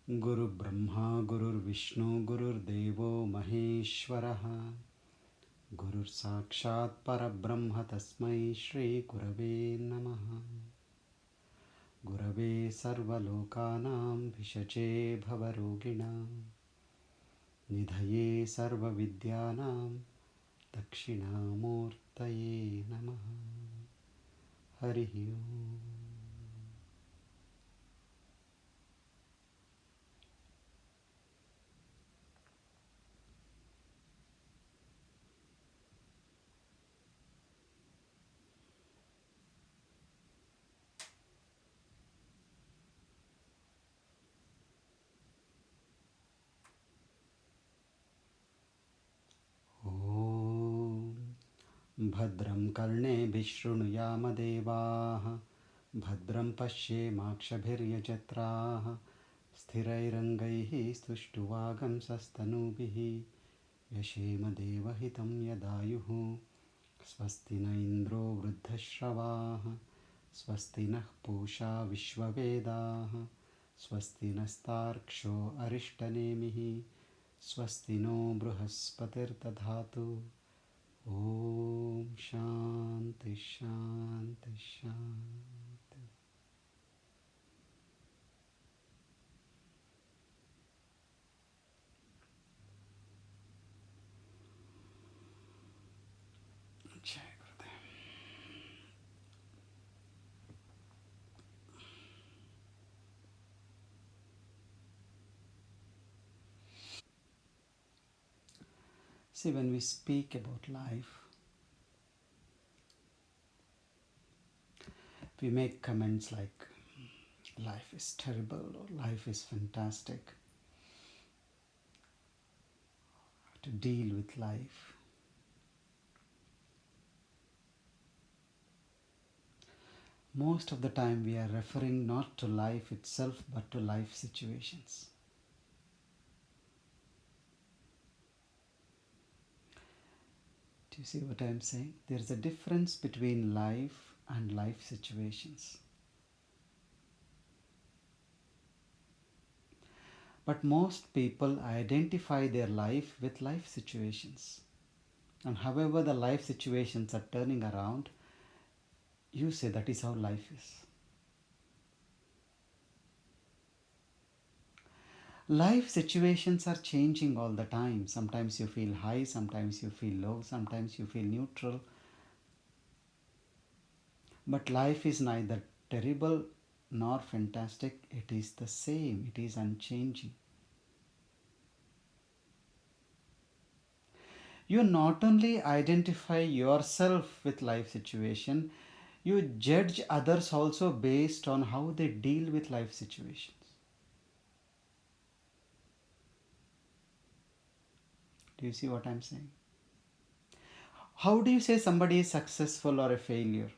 Guru Brahma Guru Vishnu Guru Devo Maheshwaraha Guru Sakshat Parabrahma Tasmai Shri Gurave Namaha Gurave Sarvalokanam Vishache Bhavarogina Nidhaye Sarvavidyanam Dakshinamurtaye Namaha Harihi Om. भद्रं कर्णेभिः शृणुयामदेवाः भद्रं पश्येमाक्षभिर्यजत्राः स्थिरैरङ्गैः स्तुष्टुवागंसस्तनूभिः यशेमदेवहितं यदायुः स्वस्ति न इन्द्रो वृद्धश्रवाः स्वस्ति नः पूषा विश्ववेदाः स्वस्ति नस्तार्क्ष्यो अरिष्टनेमिः स्वस्ति no बृहस्पतिर्दधातु Om Shanti Shanti Shanti. Jai Gurudev. See, when we speak about life, we make comments like life is terrible or life is fantastic. To deal with life. Most of the time we are referring not to life itself but to life situations. Do you see what I am saying? There is a difference between life and life situations. But most people identify their life with life situations. And however the life situations are turning around, you say that is how life is. Life situations are changing all the time. Sometimes you feel high, sometimes you feel low, sometimes you feel neutral. But life is neither terrible nor fantastic. It is the same. It is unchanging. You not only identify yourself with life situation, you judge others also based on how they deal with life situations. Do you see what I'm saying? How do you say somebody is successful or a failure?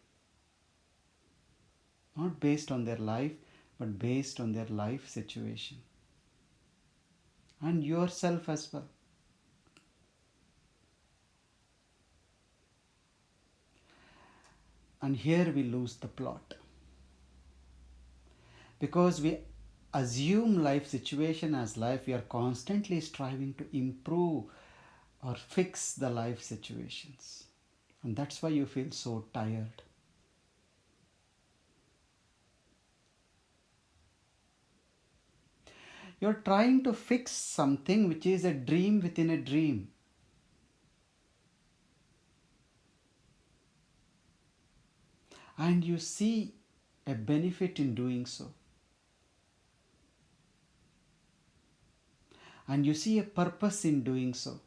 Not based on their life, but based on their life situation. And yourself as well. And here we lose the plot. Because we assume life situation as life, we are constantly striving to improve or fix the life situations. And that's why you feel so tired. You're trying to fix something which is a dream within a dream. And you see a benefit in doing so. And you see a purpose in doing so.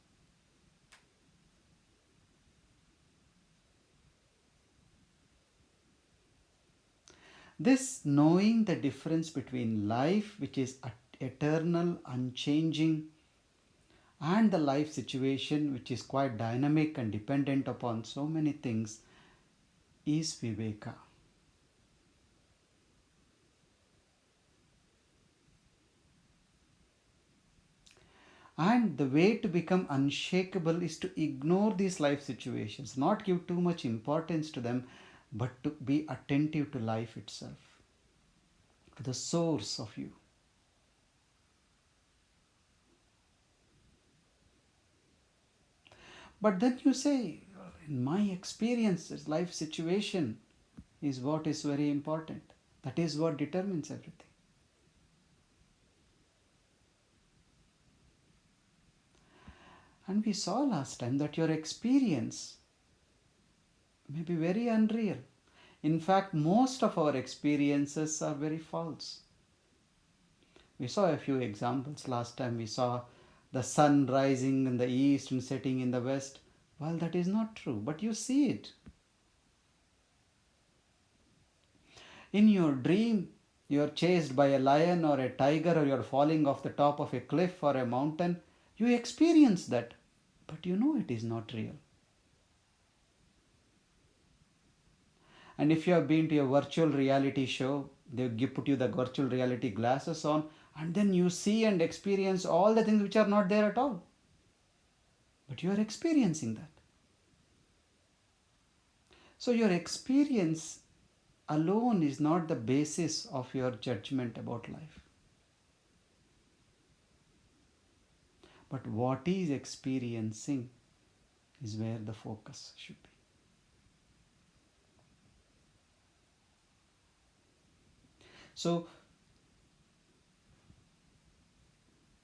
This knowing the difference between life, which is eternal, unchanging, and the life situation, which is quite dynamic and dependent upon so many things, is Viveka. And the way to become unshakable is to ignore these life situations, not give too much importance to them, but to be attentive to life itself, to the source of you. But then you say, in my experience, this life situation is what is very important. That is what determines everything. And we saw last time that your experience may be very unreal. In fact, most of our experiences are very false. We saw a few examples last time. We saw the sun rising in the east and setting in the west. Well, that is not true, but you see it. In your dream, you are chased by a lion or a tiger, or you are falling off the top of a cliff or a mountain. You experience that, but you know it is not real. And if you have been to a virtual reality show, they put you the virtual reality glasses on, and then you see and experience all the things which are not there at all. But you are experiencing that. So your experience alone is not the basis of your judgment about life. But what is experiencing is where the focus should be. So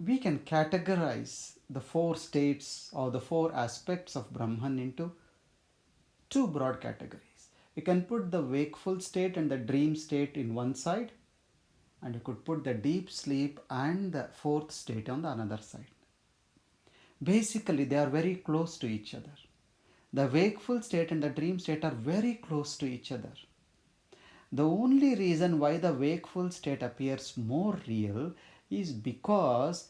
we can categorize the four states or the four aspects of Brahman into two broad categories. We can put the wakeful state and the dream state in one side, and you could put the deep sleep and the fourth state on the another side. Basically, they are very close to each other. The wakeful state and the dream state are very close to each other. The only reason why the wakeful state appears more real is because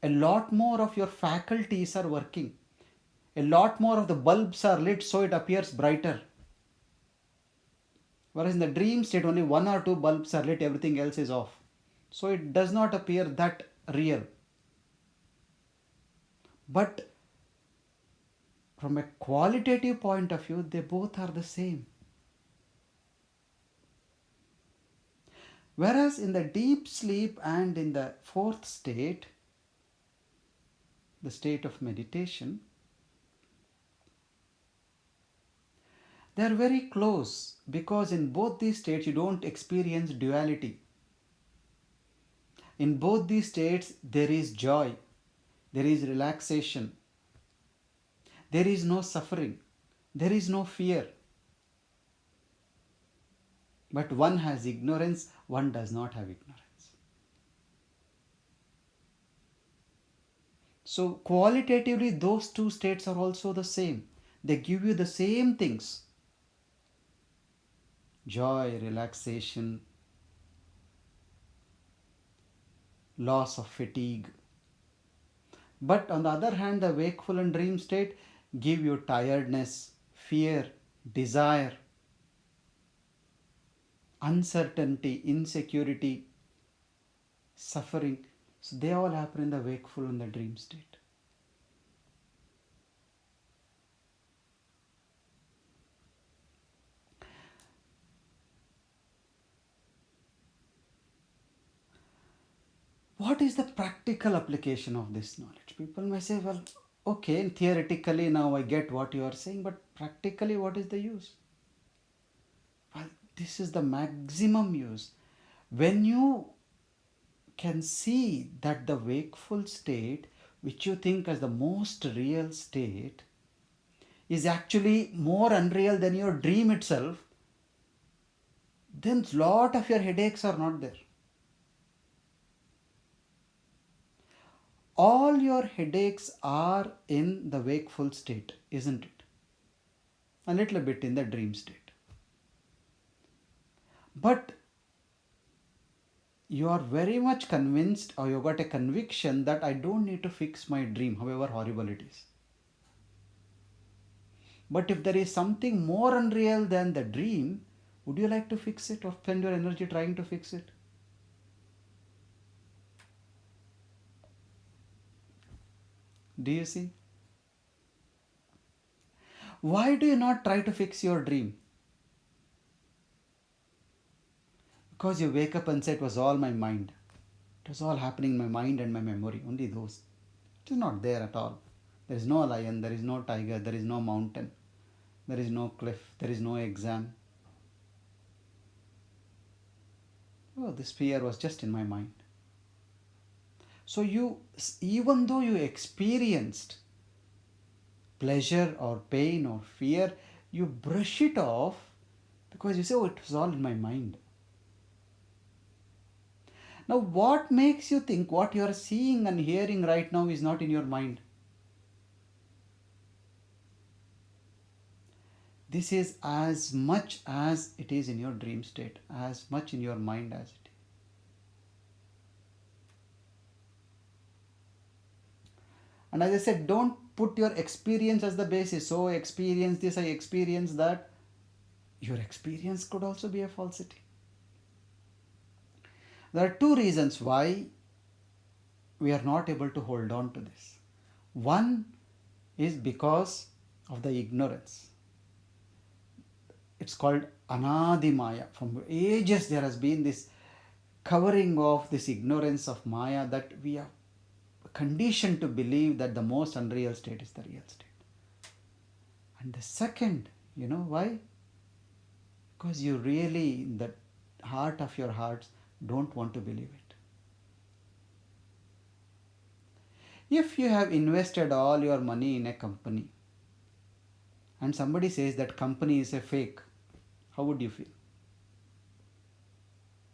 a lot more of your faculties are working. A lot more of the bulbs are lit, so it appears brighter. Whereas in the dream state, only one or two bulbs are lit, everything else is off. So it does not appear that real. But from a qualitative point of view, they both are the same. Whereas in the deep sleep and in the fourth state, the state of meditation, they are very close, because in both these states you don't experience duality. In both these states there is joy, there is relaxation, there is no suffering, there is no fear. But one has ignorance, one does not have ignorance. So qualitatively those two states are also the same. They give you the same things: joy, relaxation, loss of fatigue. But on the other hand, the wakeful and dream state give you tiredness, fear, desire, uncertainty, insecurity, suffering. So they all happen in the wakeful and the dream state. What is the practical application of this knowledge? People may say, well, okay, theoretically now I get what you are saying, but practically what is the use? Well, this is the maximum use. When you can see that the wakeful state, which you think as the most real state, is actually more unreal than your dream itself, then a lot of your headaches are not there. All your headaches are in the wakeful state, isn't it? A little bit in the dream state. But you are very much convinced, or you got a conviction that I don't need to fix my dream, however horrible it is. But if there is something more unreal than the dream, would you like to fix it or spend your energy trying to fix it? Do you see? Why do you not try to fix your dream? Because you wake up and say, it was all my mind. It was all happening in my mind and my memory, only those. It is not there at all. There is no lion, there is no tiger, there is no mountain, there is no cliff, there is no exam. Oh, this fear was just in my mind. So even though you experienced pleasure or pain or fear, you brush it off because you say, oh, it was all in my mind. Now, what makes you think what you are seeing and hearing right now is not in your mind? This is as much as it is in your dream state, as much in your mind as it is. And as I said, don't put your experience as the basis. So, I experience this, I experience that. Your experience could also be a falsity. There are two reasons why we are not able to hold on to this. One is because of the ignorance. It's called Anadi Maya. From ages there has been this covering of this ignorance of Maya, that we are conditioned to believe that the most unreal state is the real state. And the second, you know why? Because you really, in the heart of your hearts, don't want to believe it. If you have invested all your money in a company and somebody says that company is a fake, how would you feel?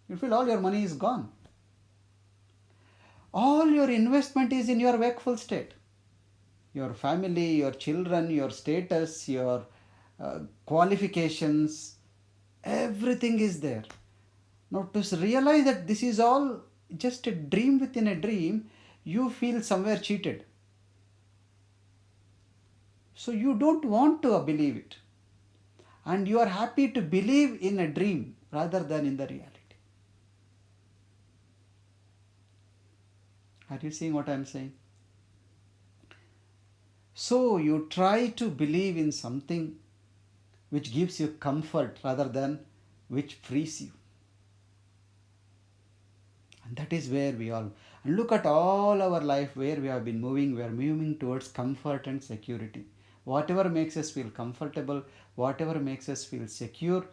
You feel all your money is gone. All your investment is in your wakeful state. Your family, your children, your status, your qualifications, everything is there. Now, to realize that this is all just a dream within a dream, you feel somewhere cheated. So, you don't want to believe it. And you are happy to believe in a dream rather than in the reality. Are you seeing what I am saying? So, you try to believe in something which gives you comfort rather than which frees you. And that is where we all, and look at all our life where we have been moving. We are moving towards comfort and security. Whatever makes us feel comfortable, whatever makes us feel secure,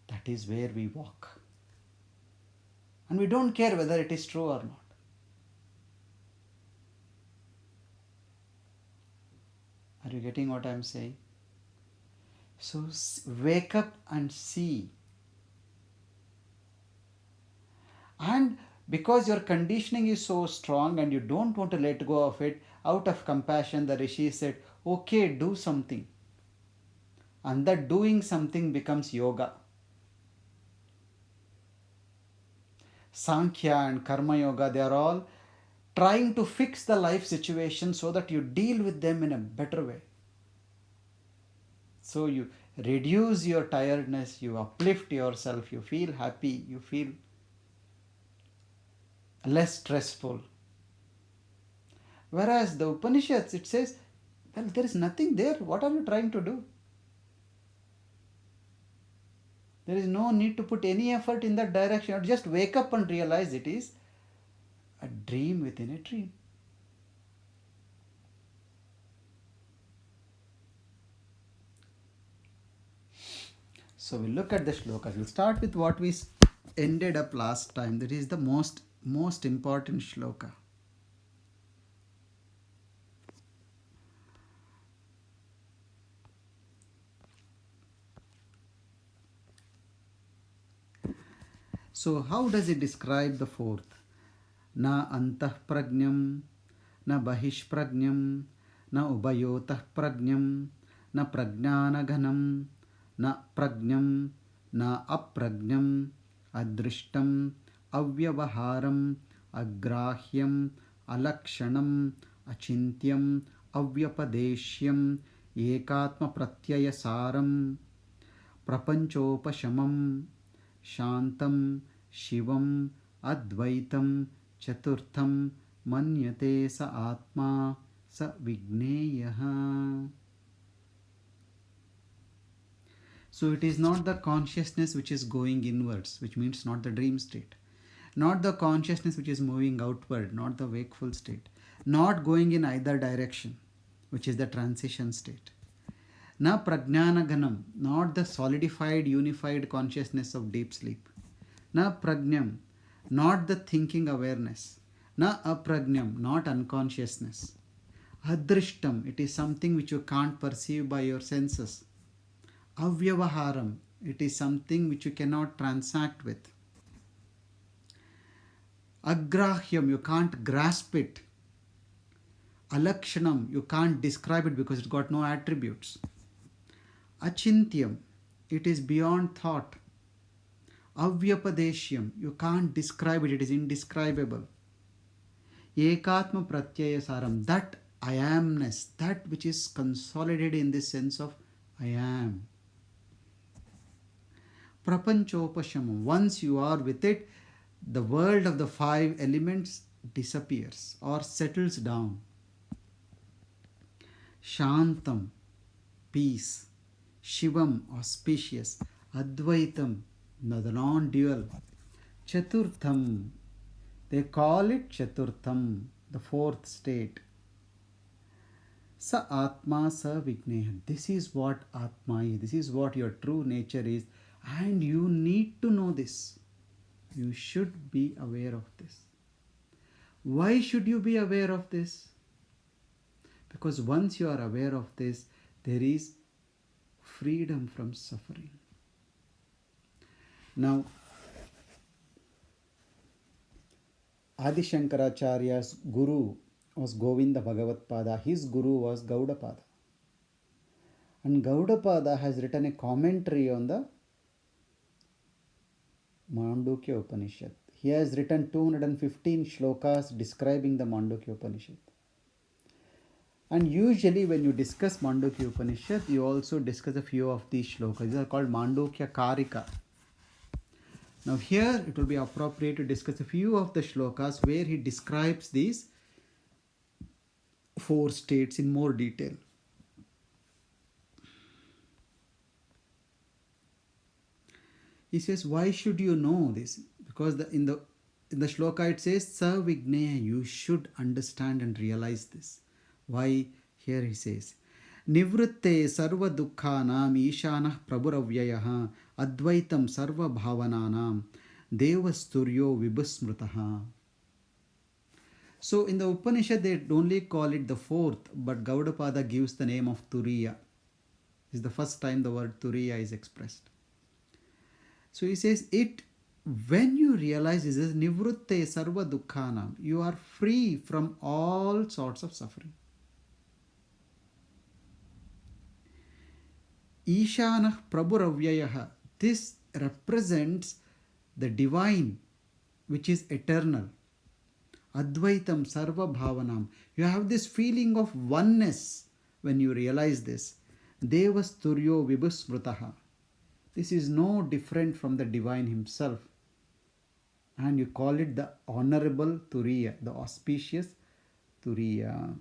that is where we walk. And we don't care whether it is true or not. Are you getting what I am saying? So wake up and see. And because your conditioning is so strong and you don't want to let go of it, out of compassion, the rishi said, okay, do something. And that doing something becomes yoga. Sankhya and Karma Yoga, they are all trying to fix the life situation so that you deal with them in a better way. So you reduce your tiredness, you uplift yourself, you feel happy, you feel less stressful. Whereas the Upanishads, it says, well, there is nothing there. What are you trying to do? There is no need to put any effort in that direction. Just wake up and realize it is a dream within a dream. So we'll look at the shlokas. We'll start with what we ended up last time. That is the most important shloka. So how does it describe the fourth? Na antah prajnam, na bahish prajnam, na ubayotah prajnam, na prajnana ghanam, na prajnam, na aprajnam, adrishtam, avyavaharam, agrahyam, alakshanam, achintyam, avyapadeshyam, ekatma pratyayasaram, prapanchopashamam, Shantam, Shivam, Advaitam, Chaturtham, Manyate sa Atma, sa Vigneyaha. So it is not the consciousness which is going inwards, which means not the dream state. Not the consciousness which is moving outward, not the wakeful state. Not going in either direction. which is the transition state. Na prajnanaganam, not the solidified, unified consciousness of deep sleep. Na prajnam, not the thinking awareness. Na aprajnam, not unconsciousness. Adrishtam, it is something which you can't perceive by your senses. Avyavaharam, it is something which you cannot transact with. Agrahyam, you can't grasp it. Alakshanam, you can't describe it because it's got no attributes. Achintyam, it is beyond thought. Avyapadeshyam, you can't describe it, it is indescribable. Ekatma pratyaya saram, that I amness, that which is consolidated in this sense of I am. Prapanchopashamam, once you are with it, the world of the five elements disappears or settles down. Shantam, peace. Shivam, auspicious. Advaitam, the non-dual. Chaturtham, they call it Chaturtham, the fourth state. Sa Atma Sa Vigneha. This is what Atma is. This is what your true nature is. And you need to know this. You should be aware of this. Why should you be aware of this? Because once you are aware of this, there is freedom from suffering. Now, Adi Shankaracharya's guru was Govinda Bhagavatpada. His guru was Gaudapada. And Gaudapada has written a commentary on the Mandukya Upanishad. He has written 215 shlokas describing the Mandukya Upanishad. And usually when you discuss Mandukya Upanishad, you also discuss a few of these shlokas. These are called Mandukya Karika. Now here it will be appropriate to discuss a few of the shlokas where he describes these four states in more detail. He says, why should you know this? Because in the shloka it says, Sa Vigneya, you should understand and realize this. Why? Here he says, Nivritte sarva dukkhanam ishanah prabhuravyayaha advaitam sarva bhavananam devasturyo vibhusmritaha. So in the Upanishad they only call it the fourth, but Gaudapada gives the name of Turiya. This is the first time the word Turiya is expressed. So he says, when you realize this is Nivritte sarva dukkhanam, you are free from all sorts of suffering. Ishanah Prabhuravyayaha. This represents the divine which is eternal. Advaitam Sarva Bhavanam. You have this feeling of oneness when you realize this. Devasturyo Vibhusmritaha. This is no different from the divine himself. And you call it the honorable Turiya, the auspicious Turiya.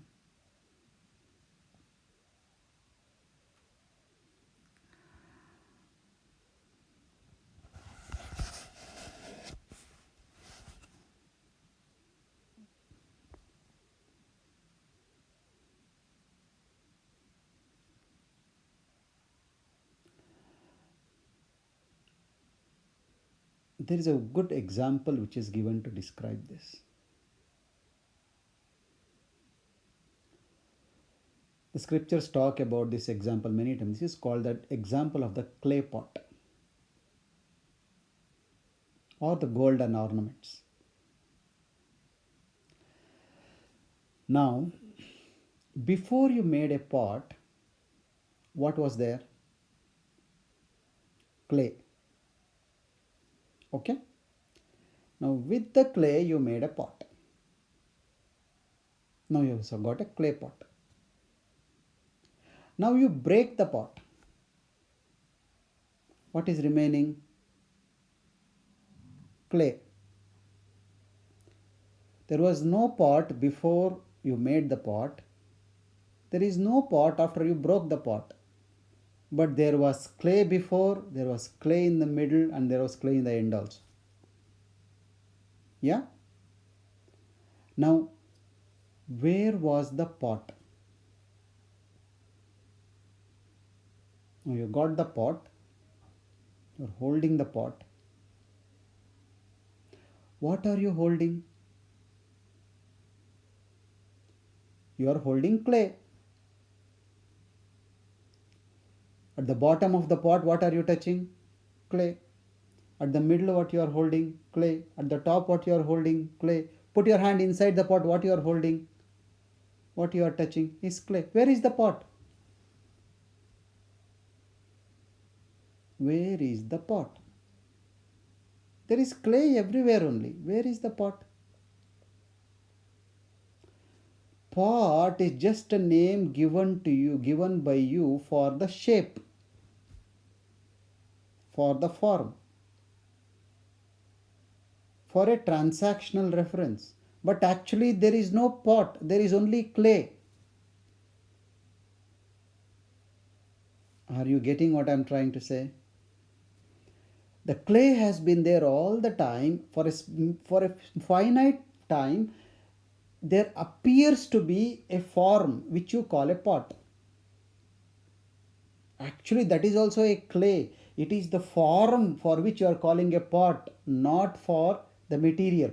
There is a good example which is given to describe this. The scriptures talk about this example many times. This is called the example of the clay pot or the golden ornaments. Now, before you made a pot, what was there? Clay. Okay? Now with the clay you made a pot. Now you also got a clay pot. Now you break the pot. What is remaining? Clay. There was no pot before you made the pot. There is no pot after you broke the pot. But there was clay before, there was clay in the middle, and there was clay in the end also. Yeah? Now, where was the pot? Now you got the pot, you're holding the pot. What are you holding? You are holding clay. At the bottom of the pot, what are you touching? Clay. At the middle, what you are holding? Clay. At the top, what you are holding? Clay. Put your hand inside the pot, what you are holding? What you are touching is clay. Where is the pot? Where is the pot? There is clay everywhere only. Where is the pot? Pot is just a name given to you, given by you for the shape, for the form, for a transactional reference. But actually, there is no pot, there is only clay. Are you getting what I am trying to say? The clay has been there all the time. For a finite time, there appears to be a form which you call a pot. Actually, that is also a clay. It is the form for which you are calling a pot, not for the material.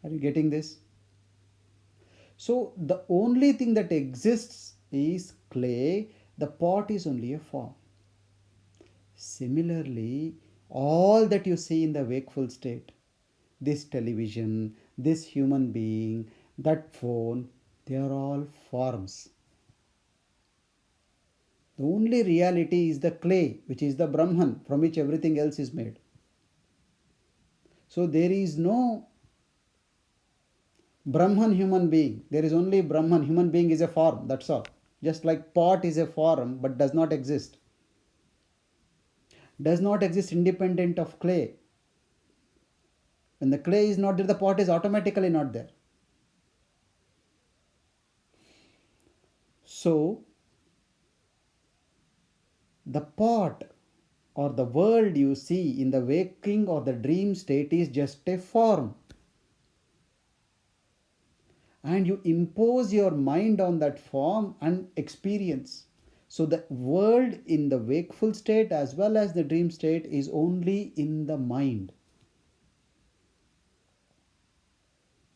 Are you getting this? So, the only thing that exists is clay. The pot is only a form. Similarly, all that you see in the wakeful state, this television, this human being, that phone, they are all forms. The only reality is the clay, which is the Brahman, from which everything else is made. So there is no Brahman human being. There is only Brahman. Human being is a form, that's all. Just like pot is a form but does not exist. Does not exist independent of clay. When the clay is not there, the pot is automatically not there. So, the pot or the world you see in the waking or the dream state is just a form. And you impose your mind on that form and experience. So, the world in the wakeful state as well as the dream state is only in the mind.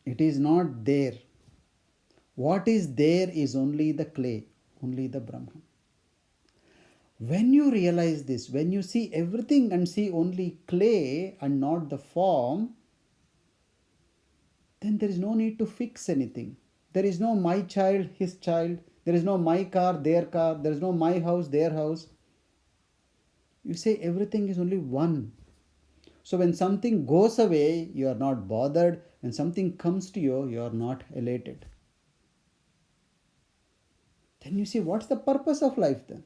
It is not there. What is there is only the clay, only the Brahman. When you realize this, when you see everything and see only clay and not the form, then there is no need to fix anything. There is no my child, his child. There is no my car, their car. There is no my house, their house. You say everything is only one. So when something goes away, you are not bothered. When something comes to you, you are not elated. Then you see, what's the purpose of life then?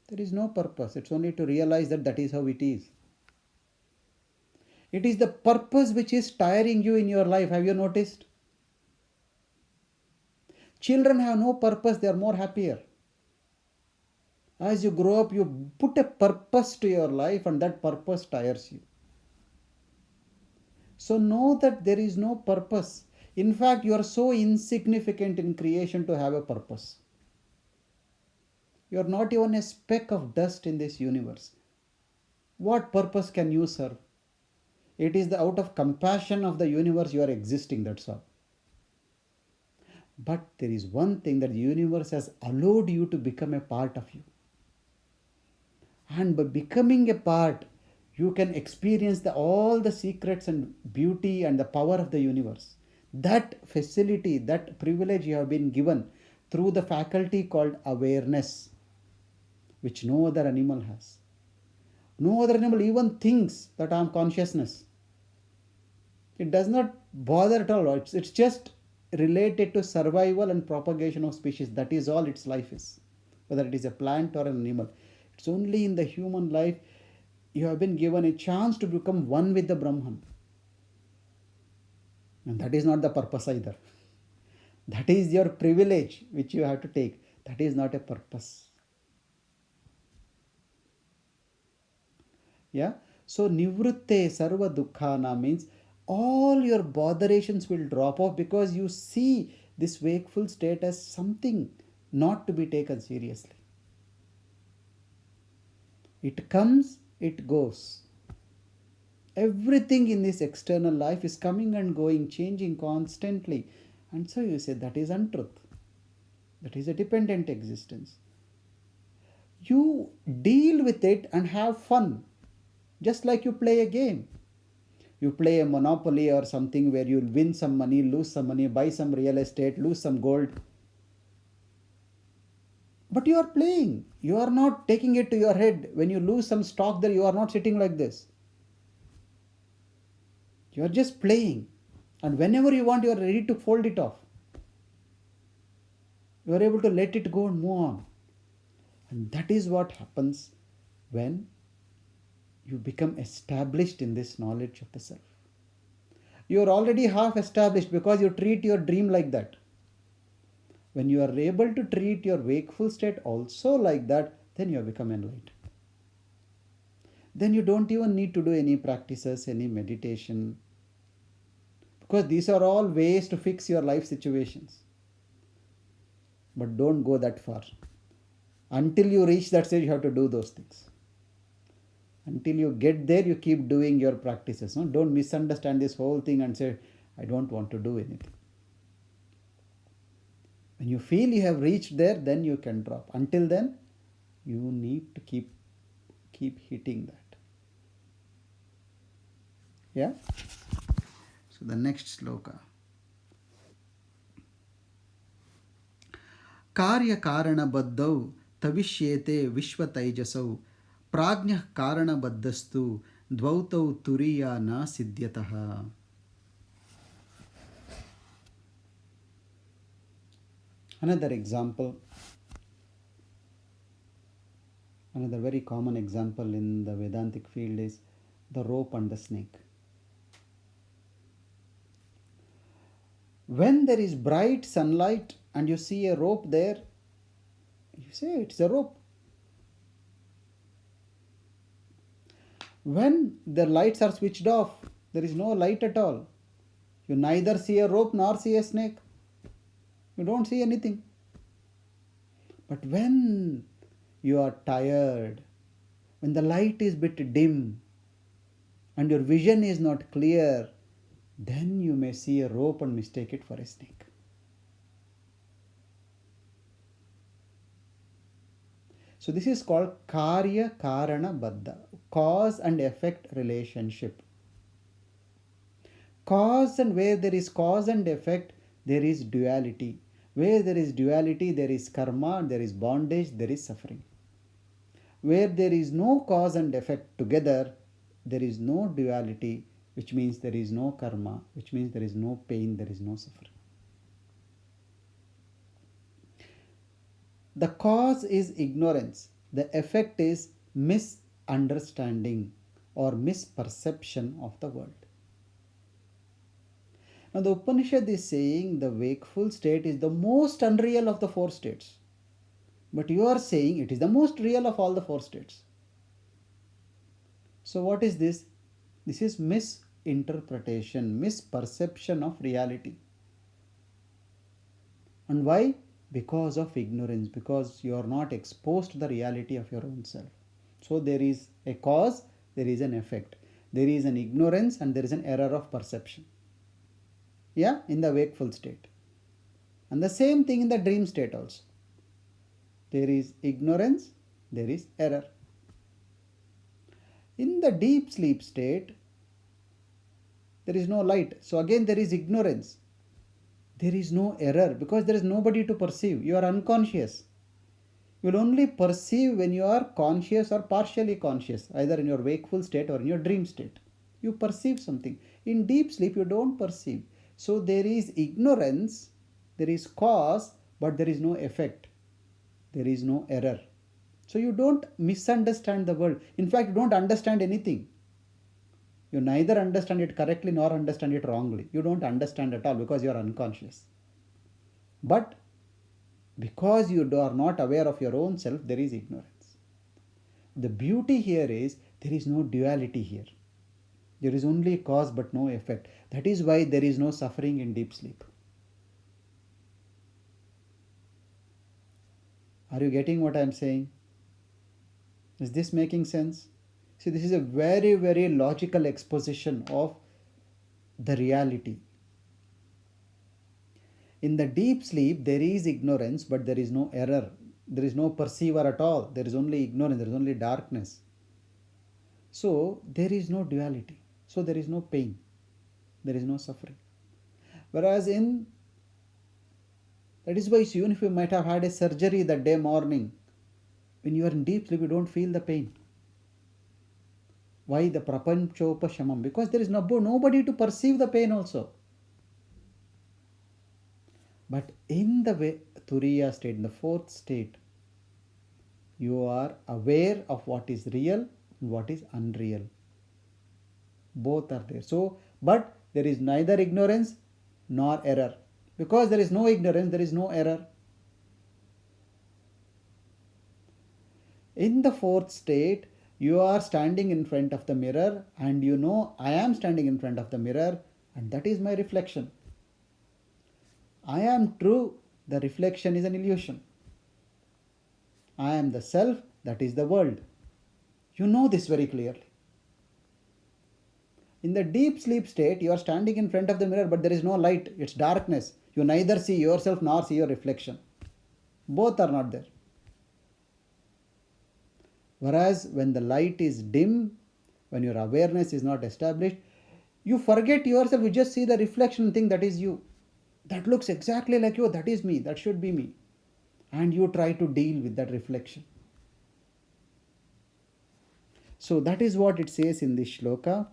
There is no purpose. It's only to realize that that is how it is. It is the purpose which is tiring you in your life. Have you noticed? Children have no purpose. They are more happier. As you grow up, you put a purpose to your life and that purpose tires you. So know that there is no purpose. In fact, you are so insignificant in creation to have a purpose. You are not even a speck of dust in this universe. What purpose can you serve? It is the out of compassion of the universe you are existing, that's all. But there is one thing, that the universe has allowed you to become a part of you. And by becoming a part, you can experience all the secrets and beauty and the power of the universe. That facility, that privilege you have been given through the faculty called awareness, which no other animal has. No other animal even thinks that I am consciousness. It does not bother at all. It's just related to survival and propagation of species. That is all its life is. Whether it is a plant or an animal. It's only in the human life you have been given a chance to become one with the Brahman. And that is not the purpose either. That is your privilege which you have to take. That is not a purpose. Yeah. So nivrutte sarva dukkhana means all your botherations will drop off because you see this wakeful state as something not to be taken seriously. It comes, it goes. Everything in this external life is coming and going, changing constantly. And so you say that is untruth. That is a dependent existence. You deal with it and have fun, just like you play a game. You play a monopoly or something where you'll win some money, lose some money, buy some real estate, lose some gold. But you are playing. You are not taking it to your head. When you lose some stock there, you are not sitting like this. You are just playing. And whenever you want, you are ready to fold it off. You are able to let it go and move on. And that is what happens when you become established in this knowledge of the self. You are already half established because you treat your dream like that. When you are able to treat your wakeful state also like that, then you have become enlightened. Then you don't even need to do any practices, any meditation, because these are all ways to fix your life situations. But don't go that far. Until you reach that stage, you have to do those things. Until you get there, you keep doing your practices. No? Don't misunderstand this whole thing and say, I don't want to do anything. When you feel you have reached there, then you can drop. Until then, you need to keep hitting that. Yeah? So the next sloka. Karya karana baddhau tavishyete vishva taijasau prajna karana baddhastu dvautau turiya na siddhyataha. Another example, another very common example in the Vedantic field is the rope and the snake. When there is bright sunlight and you see a rope there, you say it's a rope. When the lights are switched off, there is no light at all. You neither see a rope nor see a snake. You don't see anything. But when you are tired, when the light is bit dim and your vision is not clear, then you may see a rope and mistake it for a snake. So this is called Karya Karana Baddha, cause and effect relationship. Cause, and where there is cause and effect, there is duality. Where there is duality, there is karma, there is bondage, there is suffering. Where there is no cause and effect together, there is no duality, which means there is no karma, which means there is no pain, there is no suffering. The cause is ignorance. The effect is misunderstanding or misperception of the world. Now the Upanishad is saying the wakeful state is the most unreal of the four states. But you are saying it is the most real of all the four states. So what is this? This is misinterpretation, misperception of reality. And why? Because of ignorance, because you are not exposed to the reality of your own self. So there is a cause, there is an effect. There is an ignorance and there is an error of perception. Yeah, in the wakeful state. And the same thing in the dream state also. There is ignorance, there is error. In the deep sleep state, there is no light. So again there is ignorance. There is no error because there is nobody to perceive. You are unconscious. You will only perceive when you are conscious or partially conscious, either in your wakeful state or in your dream state. You perceive something. In deep sleep, you don't perceive. So there is ignorance, there is cause, but there is no effect. There is no error. So you don't misunderstand the world. In fact, you don't understand anything. You neither understand it correctly nor understand it wrongly. You don't understand at all because you are unconscious. But because you are not aware of your own self, there is ignorance. The beauty here is there is no duality here. There is only cause but no effect. That is why there is no suffering in deep sleep. Are you getting what I am saying? Is this making sense? See, this is a very, very logical exposition of the reality. In the deep sleep, there is ignorance, but there is no error. There is no perceiver at all. There is only ignorance, there is only darkness. So, there is no duality. So, there is no pain. There is no suffering. Whereas that is why even if you might have had a surgery that day morning, when you are in deep sleep, you don't feel the pain. Why? The prapanchopa shamam. Because there is nobody to perceive the pain also. But in the Turiya state, in the fourth state, you are aware of what is real and what is unreal. Both are there. So, but there is neither ignorance nor error. Because there is no ignorance, there is no error. In the fourth state, you are standing in front of the mirror and you know I am standing in front of the mirror and that is my reflection. I am true, the reflection is an illusion. I am the self, that is the world. You know this very clearly. In the deep sleep state, you are standing in front of the mirror but there is no light, it's darkness. You neither see yourself nor see your reflection. Both are not there. Whereas when the light is dim, when your awareness is not established, you forget yourself, you just see the reflection and think that is you. That looks exactly like you, that is me, that should be me. And you try to deal with that reflection. So that is what it says in this shloka.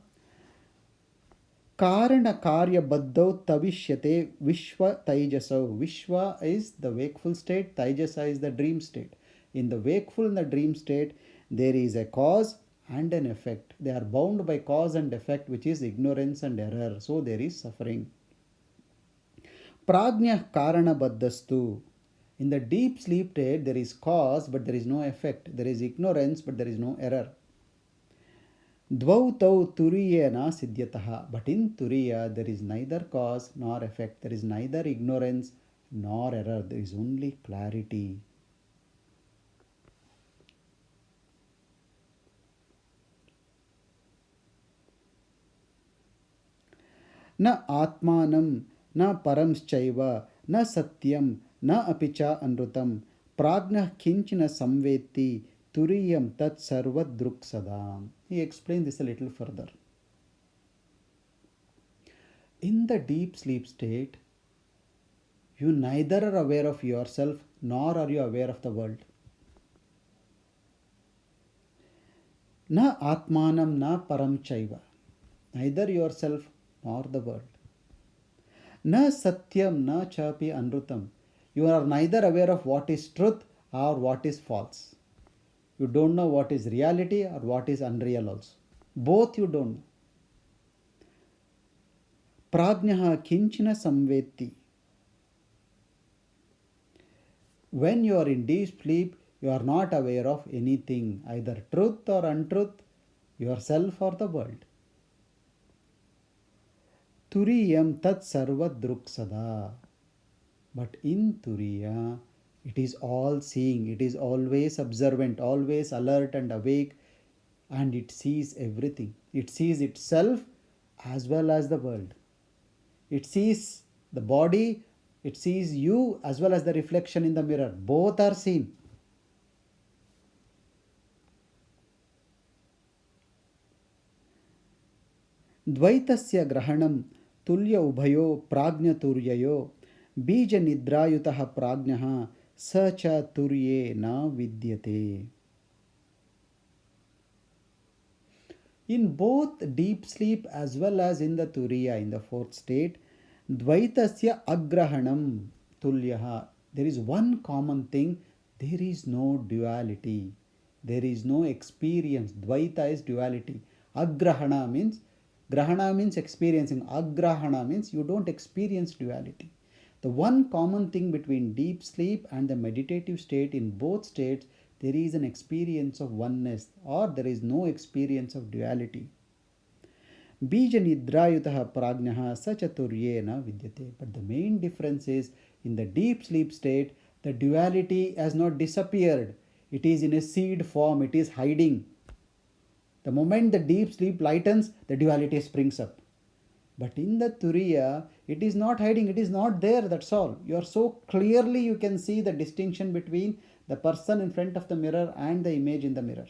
Karana karya baddhau tavishyate vishwa taijasau. Vishwa is the wakeful state, taijasa is the dream state. In the wakeful and the dream state, there is a cause and an effect. They are bound by cause and effect, which is ignorance and error. So there is suffering. Prajna karana baddhastu. In the deep sleep state, there is cause but there is no effect. There is ignorance but there is no error. Dvau tau turiyena siddhyataha. But in turiya, there is neither cause nor effect. There is neither ignorance nor error. There is only clarity. Na atmanam, na paramschaiva, na satyam, na apicha anrutam, prajna kinchina samveti, turiyam tat sarvadruk sadam. He explained this a little further. In the deep sleep state, you neither are aware of yourself nor are you aware of the world. Na atmanam, na paramchaiva. Neither yourself nor the world. Na satyam, na chapi anrutam. You are neither aware of what is truth or what is false. You don't know what is reality or what is unreal also. Both you don't know. Prajnaha kinchina samveti. When you are in deep sleep, you are not aware of anything, either truth or untruth, yourself or the world. Turiyam tat sarvadruk sada. But in Turiya, it is all seeing, it is always observant, always alert and awake, and it sees everything. It sees itself as well as the world. It sees the body, it sees you as well as the reflection in the mirror. Both are seen. Dvaitasya grahanam tulya ubhayo prajna turyayo bija nidrayutaha prajnaha sacha turye na vidyate. In both deep sleep as well as in the turiya, in the fourth state, dvaitasya agrahanam tulyaha. There is one common thing, there is no duality. There is no experience. Dvaita is duality. Agrahana means experiencing. Agrahana means you don't experience duality. The one common thing between deep sleep and the meditative state, in both states, there is an experience of oneness or there is no experience of duality. Bija nidrayutah prajnaha sachaturyena vidyate. But the main difference is in the deep sleep state, the duality has not disappeared. It is in a seed form, it is hiding. The moment the deep sleep lightens, the duality springs up. But in the Turiya, it is not hiding, it is not there, that's all. You are so clearly you can see the distinction between the person in front of the mirror and the image in the mirror.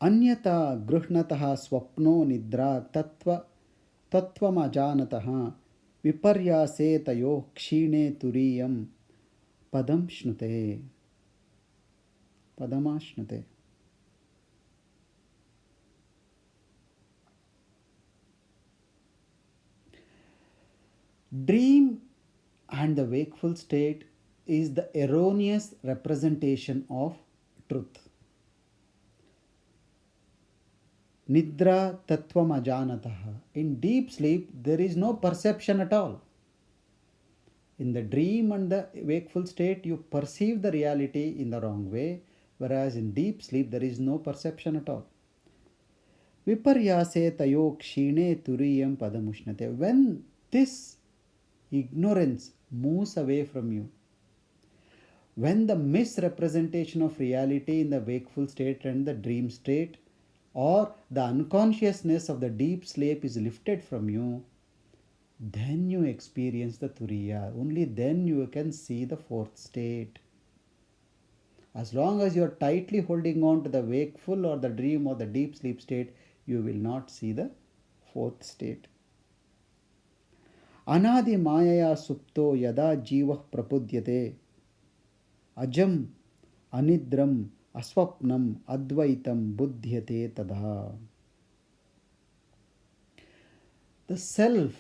अन्यथा गृह्णतः स्वप्नो निद्रा तत्त्वमजानतः विपर्यासे तयोः क्षीणे तुरीयं पदमाश्नुते. Dream and the wakeful state is the erroneous representation of truth. Nidra tattvam ajanataha. In deep sleep, there is no perception at all. In the dream and the wakeful state, you perceive the reality in the wrong way, whereas in deep sleep, there is no perception at all. Viparyase tayo kshine turiyam padamushnate. When this ignorance moves away from you, when the misrepresentation of reality in the wakeful state and the dream state, or the unconsciousness of the deep sleep is lifted from you, then you experience the Turiya. Only then you can see the fourth state. As long as you are tightly holding on to the wakeful or the dream or the deep sleep state, you will not see the fourth state. Anadi mayaya supto yada jivah prapudyate ajam anidram aswapnam advaitam buddhyate tadha. The self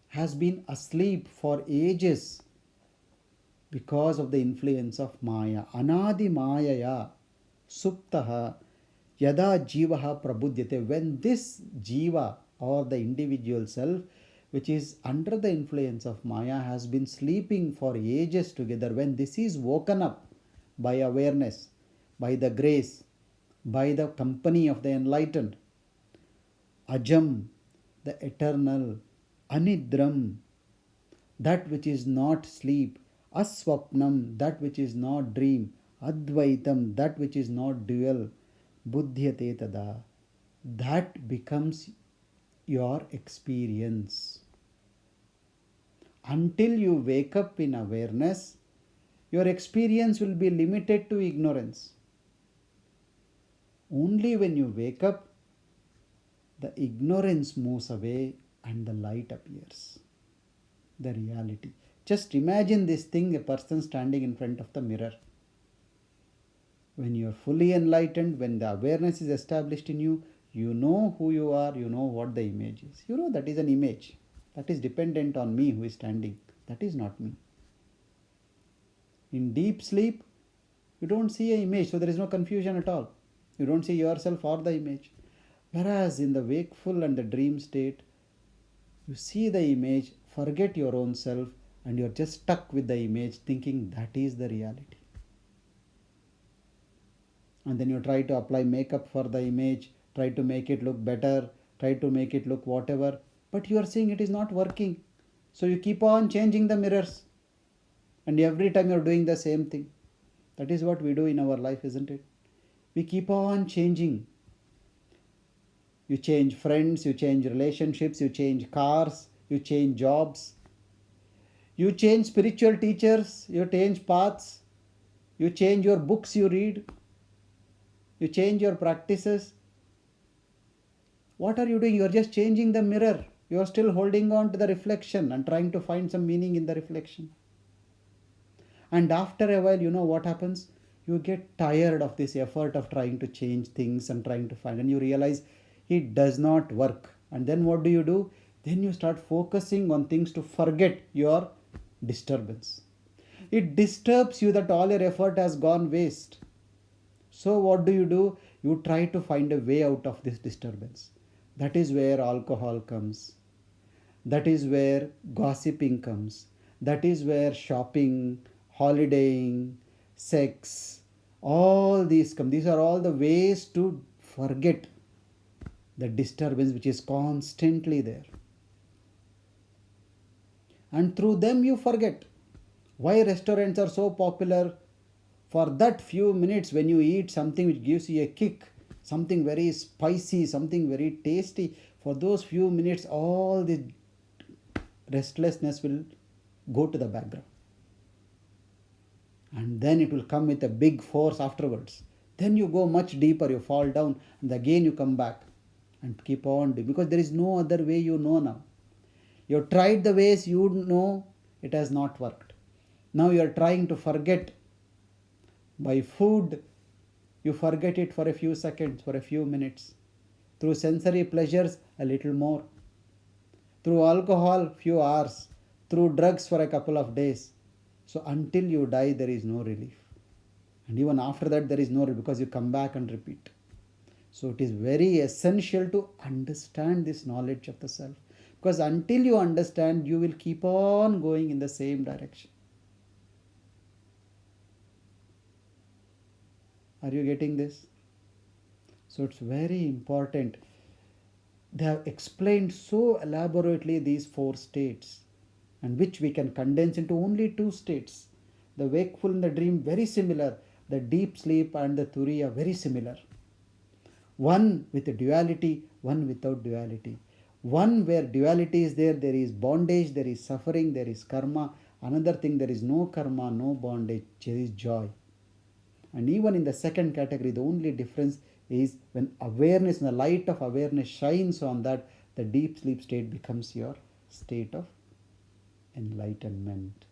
has been asleep for ages because of the influence of Maya. Anadi Mayaya Suptaha Yada Jivaha Prabudyate. When this Jiva or the individual self, which is under the influence of Maya, has been sleeping for ages together, when this is woken up by awareness, by the grace, by the company of the enlightened, Ajam, the eternal, Anidram, that which is not sleep, Aswapnam, that which is not dream, Advaitam, that which is not dual, Buddhyate tada, that becomes your experience. Until you wake up in awareness, your experience will be limited to ignorance. Only when you wake up, the ignorance moves away and the light appears. The reality. Just imagine this thing, a person standing in front of the mirror. When you are fully enlightened, when the awareness is established in you, you know who you are, you know what the image is. You know that is an image. That is dependent on me who is standing. That is not me. In deep sleep, you don't see an image, so there is no confusion at all. You don't see yourself or the image. Whereas in the wakeful and the dream state, you see the image, forget your own self, and you're just stuck with the image thinking that is the reality. And then you try to apply makeup for the image, try to make it look better, try to make it look whatever, but you are seeing it is not working. So you keep on changing the mirrors, and every time you're doing the same thing. That is what we do in our life, isn't it? We keep on changing. You change friends, you change relationships, you change cars, you change jobs, you change spiritual teachers, you change paths, you change your books you read, you change your practices. What are you doing? You are just changing the mirror. You are still holding on to the reflection and trying to find some meaning in the reflection. And after a while, you know what happens? You get tired of this effort of trying to change things and trying to find, and you realize it does not work. And then what do? Then you start focusing on things to forget your disturbance. It disturbs you that all your effort has gone waste. So what do? You try to find a way out of this disturbance. That is where alcohol comes. That is where gossiping comes. That is where shopping, holidaying, sex, all these come. These are all the ways to forget the disturbance which is constantly there. And through them you forget why restaurants are so popular. For that few minutes when you eat something which gives you a kick, something very spicy, something very tasty, for those few minutes all the restlessness will go to the background. And then it will come with a big force afterwards. Then you go much deeper, you fall down, and again you come back and keep on doing, because there is no other way you know now. You have tried the ways you know, it has not worked. Now you are trying to forget by food. You forget it for a few seconds, for a few minutes. Through sensory pleasures, a little more. Through alcohol, few hours. Through drugs for a couple of days. So until you die, there is no relief. And even after that, there is no relief, because you come back and repeat. So it is very essential to understand this knowledge of the self. Because until you understand, you will keep on going in the same direction. Are you getting this? So it's very important. They have explained so elaborately these four states, and which we can condense into only two states. The wakeful and the dream, very similar. The deep sleep and the turiya, very similar. One with a duality, one without duality. One where duality is there, there is bondage, there is suffering, there is karma. Another thing, there is no karma, no bondage, there is joy. And even in the second category, the only difference is when awareness, and the light of awareness shines on that, the deep sleep state becomes your state of enlightenment.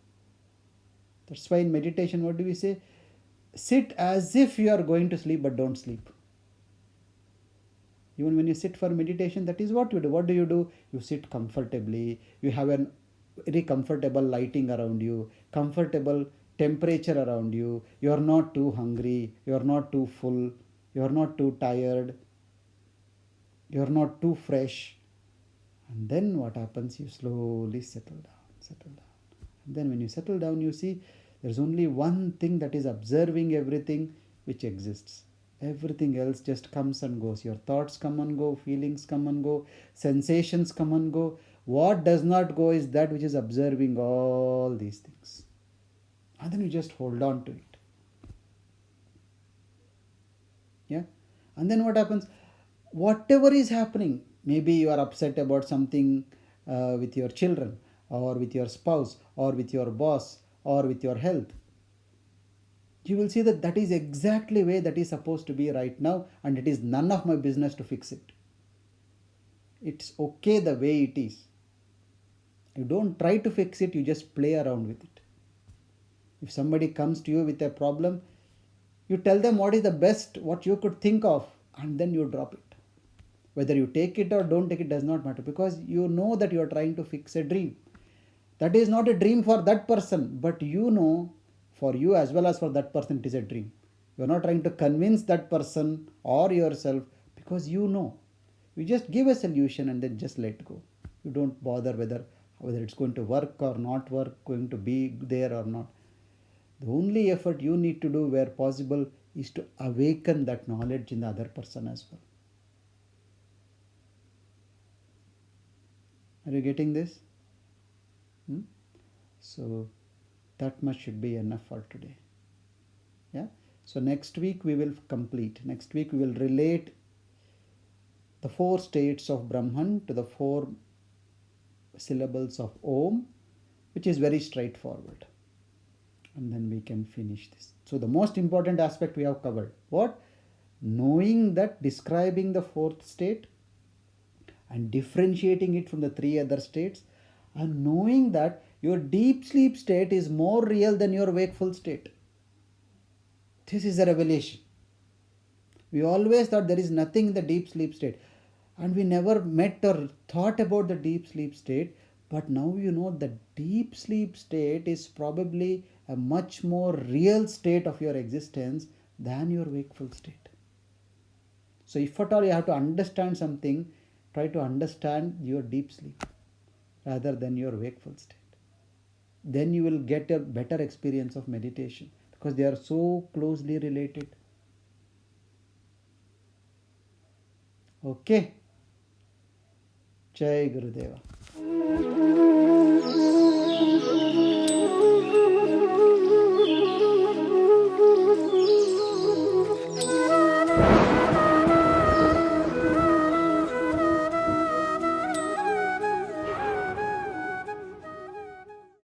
That's why in meditation, what do we say? Sit as if you are going to sleep, but don't sleep. Even when you sit for meditation, that is what you do. What do? You sit comfortably. You have a very comfortable lighting around you, comfortable temperature around you. You are not too hungry. You are not too full. You are not too tired. You are not too fresh. And then what happens? You slowly settle down, settle down. And then when you settle down, you see there's only one thing that is observing everything which exists. Everything else just comes and goes. Your thoughts come and go, feelings come and go, sensations come and go. What does not go is that which is observing all these things. And then you just hold on to it. Yeah. And then what happens? Whatever is happening, maybe you are upset about something with your children, or with your spouse, or with your boss, or with your health. You will see that that is exactly the way that is supposed to be right now, and it is none of my business to fix it. It's okay the way it is. You don't try to fix it, you just play around with it. If somebody comes to you with a problem, you tell them what is the best, what you could think of, and then you drop it. Whether you take it or don't take it does not matter, because you know that you are trying to fix a dream. That is not a dream for that person, but you know, for you as well as for that person, it is a dream. You are not trying to convince that person or yourself, because you know. You just give a solution and then just let go. You don't bother whether it's going to work or not work, going to be there or not. The only effort you need to do where possible is to awaken that knowledge in the other person as well. Are you getting this? So that much should be enough for today. Yeah. So next week we will complete. Next week we will relate the four states of Brahman to the four syllables of Om, which is very straightforward. And then we can finish this. So the most important aspect we have covered. What? Knowing that, describing the fourth state and differentiating it from the three other states, and knowing that your deep sleep state is more real than your wakeful state. This is a revelation. We always thought there is nothing in the deep sleep state, and we never met or thought about the deep sleep state. But now you know the deep sleep state is probably a much more real state of your existence than your wakeful state. So if at all you have to understand something, try to understand your deep sleep rather than your wakeful state. then you will get a better experience of meditation, because they are so closely related. Okay. Jai Gurudeva.